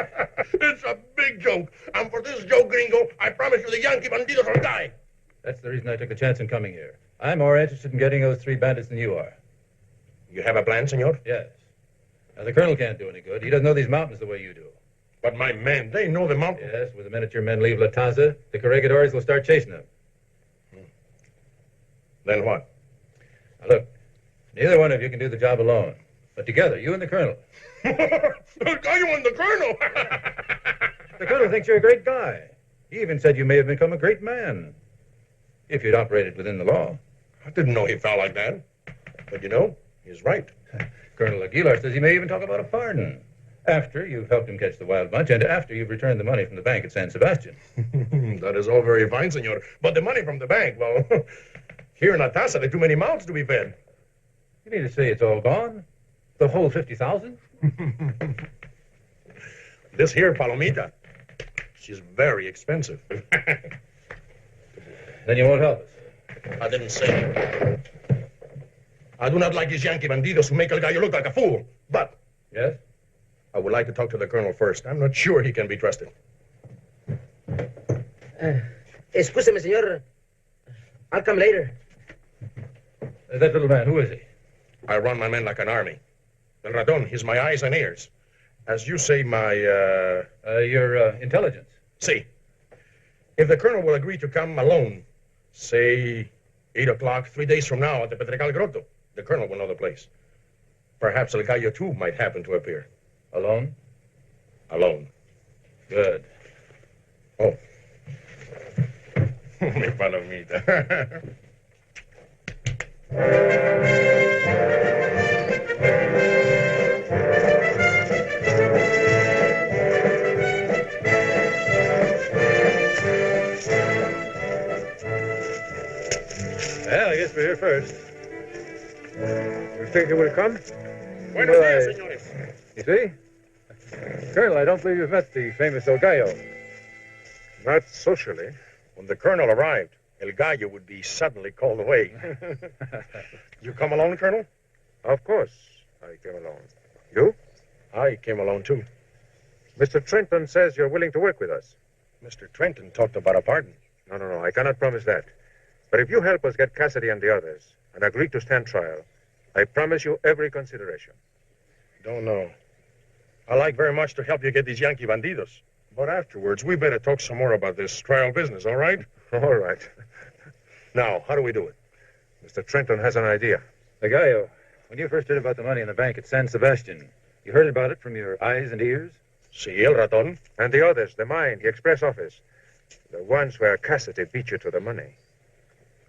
S5: It's a big joke. And for this joke, gringo, I promise you the Yankee bandidos will die.
S14: That's the reason I took a chance in coming here. I'm more interested in getting those 3 bandits than you are.
S8: You have a plan, senor?
S14: Yes. Now, the colonel can't do any good. He doesn't know these mountains the way you do.
S5: But my men, they know the mountains.
S14: Yes, with the minute your men leave La Taza, the corregidores will start chasing them.
S5: Then what?
S14: Now, look, neither one of you can do the job alone. But together, you and the colonel.
S5: The gallo and the colonel.
S14: The colonel thinks you're a great guy. He even said you may have become a great man. If you'd operated within the law.
S5: I didn't know he felt like that. But you know, he's right.
S14: Colonel Aguilar says he may even talk about a pardon. After you've helped him catch the wild bunch and after you've returned the money from the bank at San Sebastian.
S5: That is all very fine, senor. But the money from the bank, well, here in La Tasa, there are too many mouths to be fed.
S14: You mean to say it's all gone? The whole 50,000?
S5: This here Palomita, she's very expensive.
S14: Then you won't help us.
S5: I didn't say. I do not like these Yankee bandidos who make El Gallo look like a fool. But...
S14: Yes?
S5: I would like to talk to the colonel first. I'm not sure he can be trusted.
S9: Excuse me, senor. I'll come later.
S14: That little man, who is he?
S5: I run my men like an army. El Raton, he's my eyes and ears. As you say,
S14: your intelligence.
S5: See. If the colonel will agree to come alone, say 8 o'clock, 3 days from now at the Pedregal Grotto, the colonel will know the place. Perhaps El Gallo, too, might happen to appear.
S14: Alone?
S6: Alone.
S14: Good.
S6: Oh. Mi palomita.
S7: Well, I guess we're here first. You think it will come?
S3: Buenos dias, señores.
S7: You see? Colonel, I don't believe you've met the famous El Gallo.
S2: Not socially. When the colonel arrived, El Gallo would be suddenly called away. You come alone, Colonel?
S7: Of course, I came alone. You?
S2: I came alone, too.
S7: Mr. Trenton says you're willing to work with us.
S2: Mr. Trenton talked about a pardon.
S7: No, I cannot promise that. But if you help us get Cassidy and the others and agree to stand trial, I promise you every consideration.
S2: Don't know. I'd like very much to help you get these Yankee bandidos. But afterwards, we better talk some more about this trial business, all right?
S7: All right.
S2: Now, how do we do it?
S7: Mr. Trenton has an idea. El Gallo, when you first heard about the money in the bank at San Sebastian, you heard about it from your eyes and ears?
S2: Sí, el ratón.
S7: And the others, the mine, the express office. The ones where Cassidy beat you to the money.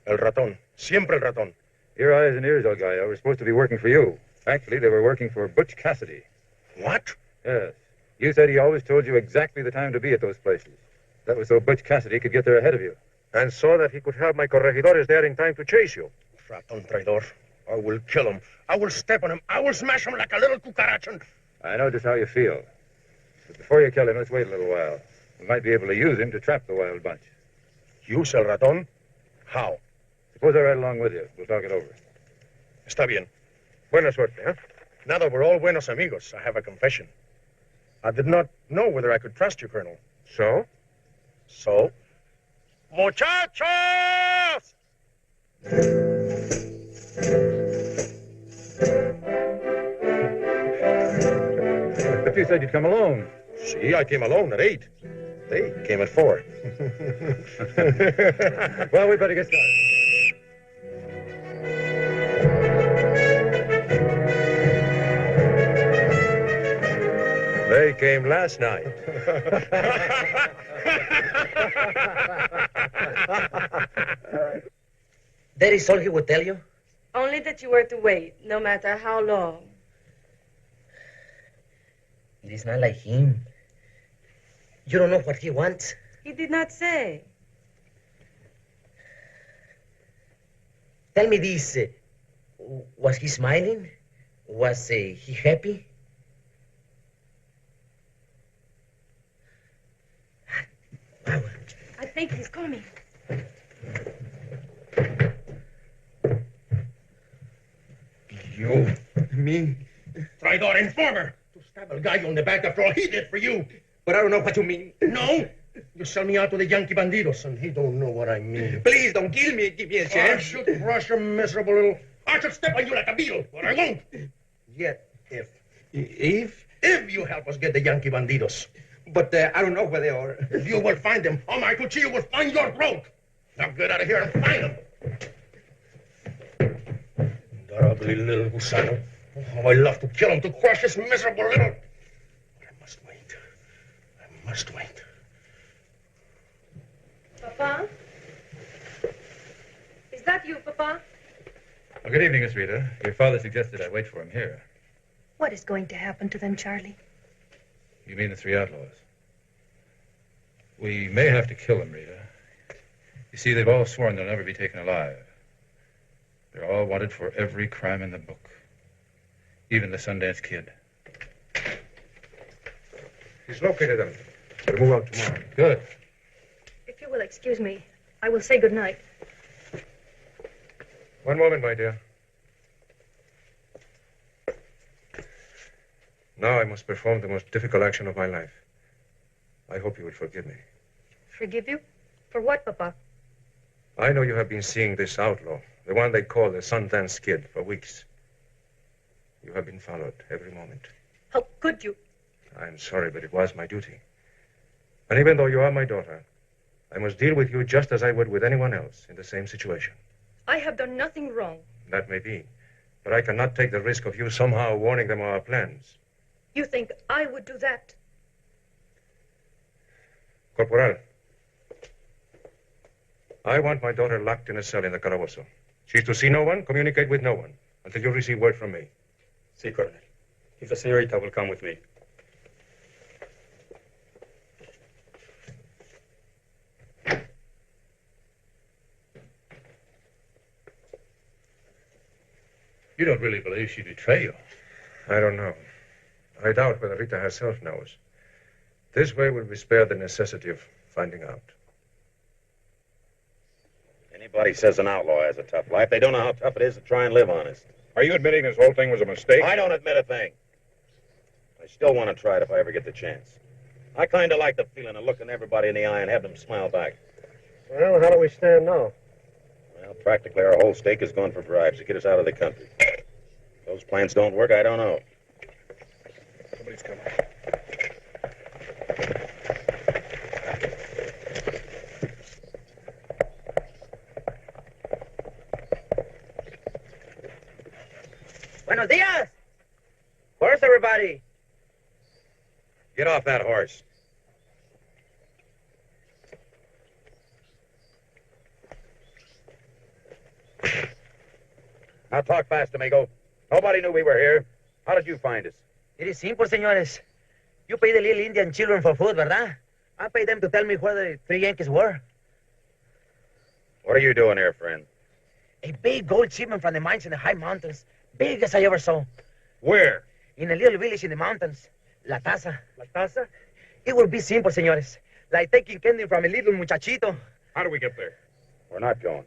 S2: El ratón. Siempre el ratón.
S7: Your eyes and ears, El Gallo, were supposed to be working for you. Actually, they were working for Butch Cassidy.
S2: What?
S7: Yes. You said he always told you exactly the time to be at those places. That was so Butch Cassidy could get there ahead of you. And so that he could have my corregidores there in time to chase you.
S2: Ratón traidor. I will kill him. I will step on him. I will smash him like a little cucaracha.
S7: I know just how you feel. But before you kill him, let's wait a little while. We might be able to use him to trap the wild bunch.
S2: Use el ratón? How?
S7: Suppose I ride along with you. We'll talk it over.
S2: Está bien.
S7: Buena suerte, huh?
S2: Now that we're all buenos amigos, I have a confession. I did not know whether I could trust you, Colonel.
S7: So?
S2: So? Muchachos!
S7: But you said you'd come alone.
S2: See, I came alone at 8. They came at 4.
S7: Well, we better get started. They came last night.
S9: That is all he would tell you?
S10: Only that you were to wait, no matter how long.
S9: It is not like him. You don't know what he wants.
S10: He did not say.
S9: Tell me this. Was he smiling? Was he happy?
S11: I think he's coming.
S3: You, me, traidor informer, to stab a guy on the back after all he did for you.
S9: But I don't know what you mean.
S3: No? You sell me out to the Yankee bandidos, and he don't know what I mean.
S9: Please don't kill me. Give me a
S3: I
S9: chance.
S3: should crush your miserable little... I should step on you like a beetle, but I won't. Yet, if you help us get the Yankee bandidos.
S9: But I don't know where they are.
S3: You will find them, or my cuchillo will find your throat. Now get out of here and find them. That ugly little gusano. Oh, I love to kill him, to crush his miserable little... But I must wait. I must wait.
S11: Papa? Is that you, Papa?
S14: Well, good evening, Miss Rita. Your father suggested I wait for him here.
S11: What is going to happen to them, Charlie?
S14: You mean the 3 outlaws? We may have to kill them, Rita. You see, they've all sworn they'll never be taken alive. They're all wanted for every crime in the book. Even the Sundance Kid.
S7: He's located them. We'll move out tomorrow.
S14: Good.
S11: If you will excuse me, I will say good night.
S7: One moment, my dear. Now I must perform the most difficult action of my life. I hope you will forgive me.
S11: Forgive you? For what, Papa?
S7: I know you have been seeing this outlaw, the one they call the Sundance Kid, for weeks. You have been followed every moment.
S11: How could you?
S7: I'm sorry, but it was my duty. And even though you are my daughter, I must deal with you just as I would with anyone else in the same situation.
S11: I have done nothing wrong.
S7: That may be, but I cannot take the risk of you somehow warning them of our plans.
S11: You think I would do that?
S7: Corporal, I want my daughter locked in a cell in the calabozo. She's to see no one, communicate with no one, until you receive word from me.
S16: Si, Colonel. If the senorita will come with me.
S14: You don't really believe she'd betray you?
S7: I don't know. I doubt whether Rita herself knows. This way we'll be spared the necessity of finding out.
S6: Anybody says an outlaw has a tough life, they don't know how tough it is to try and live honest.
S15: Are you admitting this whole thing was a mistake?
S6: I don't admit a thing. I still want to try it if I ever get the chance. I kind of like the feeling of looking everybody in the eye and have them smile back.
S12: Well, how do we stand now?
S6: Well, practically our whole stake is gone for bribes to get us out of the country. If those plans don't work, I don't know.
S15: Somebody's coming.
S9: Buenos dias! Where's everybody?
S6: Get off that horse. Now talk fast, amigo. Nobody knew we were here. How did you find us?
S9: It is simple, señores. You pay the little Indian children for food, ¿verdad? I paid them to tell me where the 3 Yankees were.
S6: What are you doing here, friend?
S9: A big gold shipment from the mines in the high mountains. Biggest I ever saw.
S6: Where?
S9: In a little village in the mountains. La Taza.
S12: La Taza?
S9: It will be simple, señores. Like taking candy from a little muchachito.
S15: How do we get there?
S6: We're not going.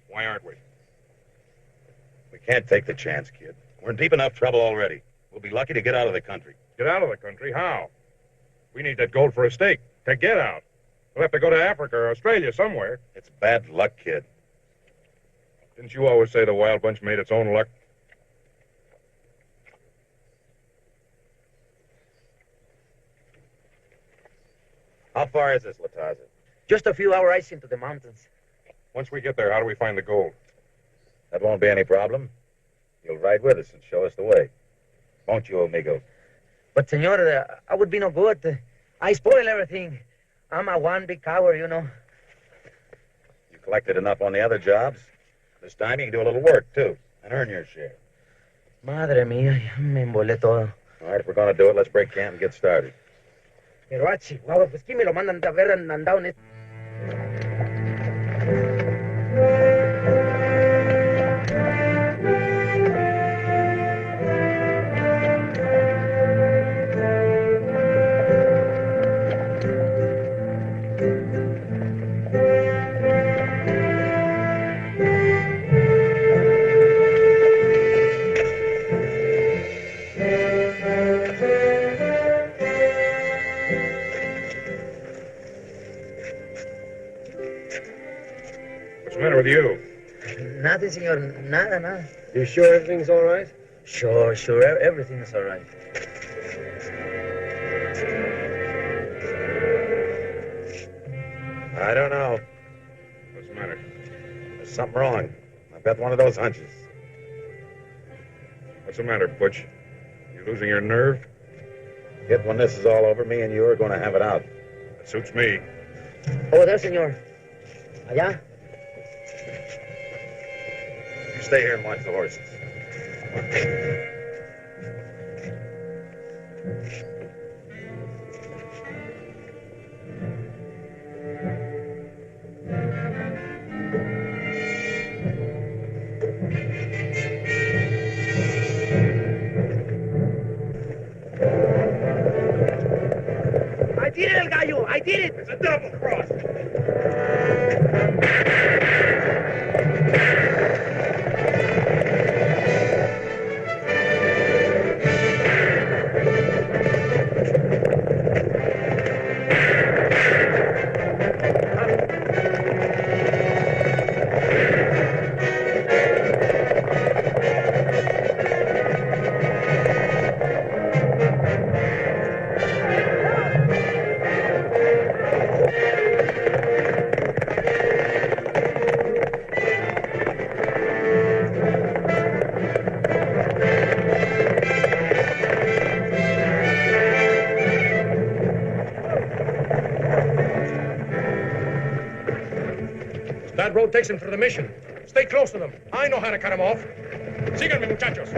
S15: Why aren't we?
S6: We can't take the chance, kid. We're in deep enough trouble already. We'll be lucky to get out of the country.
S15: Get out of the country? How? We need that gold for a stake. To get out. We'll have to go to Africa or Australia somewhere.
S6: It's bad luck, kid.
S15: Didn't you always say the Wild Bunch made its own luck?
S6: How far is this, Lataza?
S9: Just a few hours rides into the mountains.
S15: Once we get there, how do we find the gold?
S6: That won't be any problem. You'll ride with us and show us the way. Won't you, amigo?
S9: But, senor, I would be no good. I spoil everything. I'm a one big coward, you know.
S6: You collected enough on the other jobs. This time you can do a little work, too, and earn your share.
S9: Madre mía, ya me embolé todo.
S6: All right, if we're going to do it, let's break camp and get started.
S9: Pero a Chihuahua, pues ¿quién me lo mandan de haber andado en esto?
S15: What's the matter with you?
S9: Nothing, senor. Nada.
S12: You sure everything's all right?
S9: Sure. Everything is all right.
S6: I don't know.
S15: What's the matter?
S6: There's something wrong. I've got one of those hunches.
S15: What's the matter, Butch? You losing your nerve?
S6: Kid, when this is all over, me and you are going to have it out.
S15: That suits me.
S9: Over there, senor. Allá.
S6: You stay here and watch the horses.
S9: I did it, El Gallo. I did it.
S3: It's a double cross.
S7: That road takes him through the mission. Stay close to them. I know how to cut him off. Síganme, muchachos.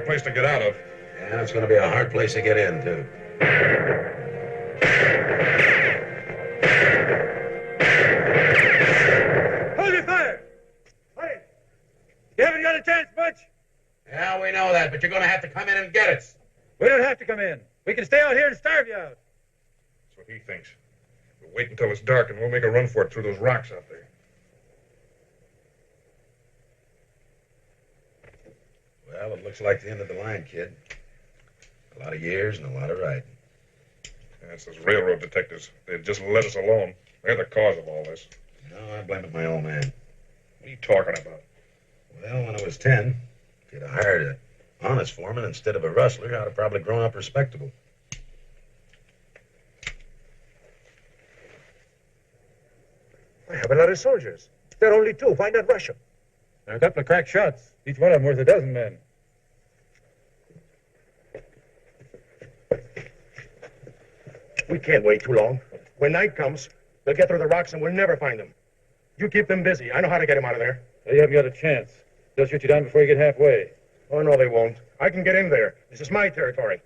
S15: Place to get out of.
S6: Yeah, it's going to be a hard place to get in, too.
S7: Hold your fire! Hey! You haven't got a chance, Butch?
S14: Yeah, we know that, but you're going to have to come in and get it.
S7: We don't have to come in. We can stay out here and starve you out.
S15: That's what he thinks. We'll wait until it's dark and we'll make a run for it through those rocks out there.
S6: Well, it looks like the end of the line, kid. A lot of years and a lot of riding.
S15: Yeah, it's those railroad detectives. They just let us alone. They're the cause of all this.
S6: No, I blame it my old man.
S15: What are you talking about?
S6: Well, when I was 10, if you'd have hired an honest foreman instead of a rustler, I'd have probably grown up respectable.
S7: I have a lot of soldiers. There are only 2. Why not rush them? There are a couple of crack shots. Each one of them worth a dozen men.
S2: We can't wait too long. When night comes, they'll get through the rocks and we'll never find them. You keep them busy. I know how to get them out of there.
S7: Well, you haven't got a chance. They'll shoot you down before you get halfway.
S2: Oh, no, they won't. I can get in there. This is my territory.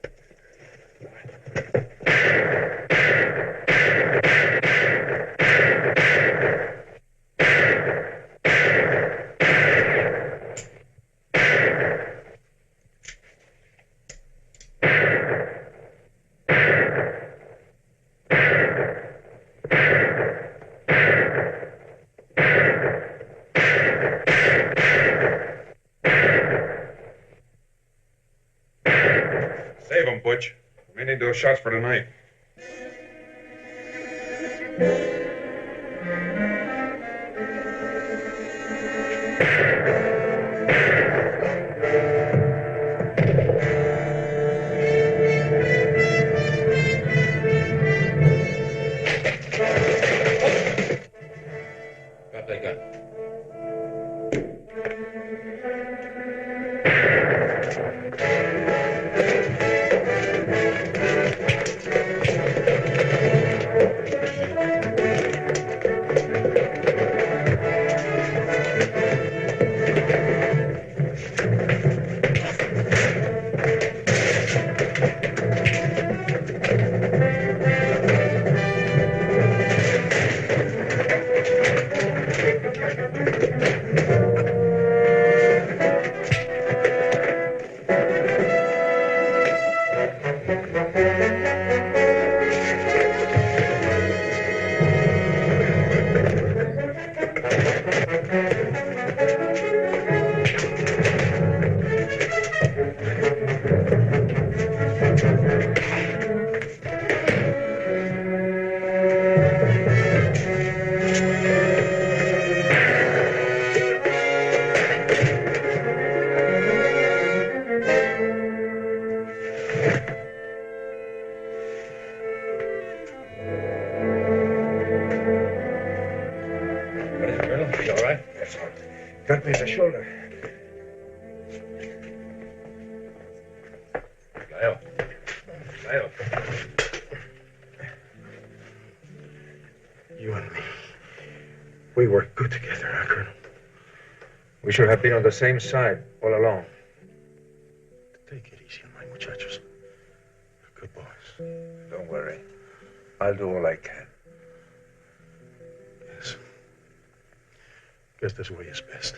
S15: Save them, Butch. We need those shots for tonight.
S14: Drop that gun.
S7: Cut me in the shoulder. We worked good together, huh, Colonel? We should have been on the same side all along.
S5: Take it easy on my muchachos. They're good boys.
S7: Don't worry. I'll do all I can.
S5: Yes. Guess this way is best.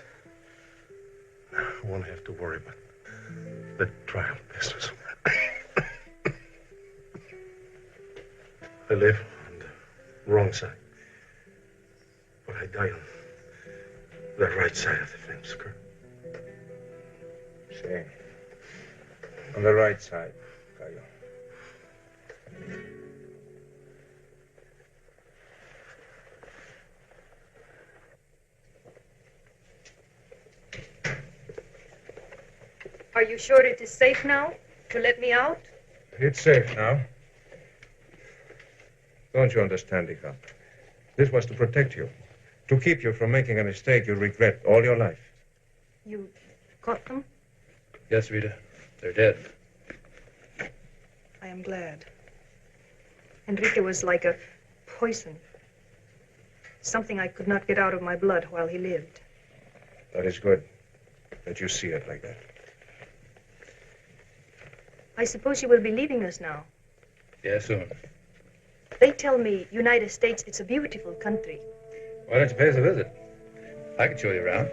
S5: I won't have to worry about the trial business. I live on the wrong side. But I die on the right side of the fence, Colonel.
S7: Same. On the right side, Gallo.
S11: Are you sure it is safe now to let me out?
S7: It's safe now. Don't you understand, Ika? This was to protect you. To keep you from making a mistake you'll regret all your life.
S11: You caught them?
S14: Yes, Rita. They're dead.
S11: I am glad. Enrique was like a poison. Something I could not get out of my blood while he lived.
S7: That is good that you see it like that.
S11: I suppose you will be leaving us now.
S14: Yeah, soon.
S11: They tell me United States, it's a beautiful country.
S14: Why don't you pay us a visit? I can show you around.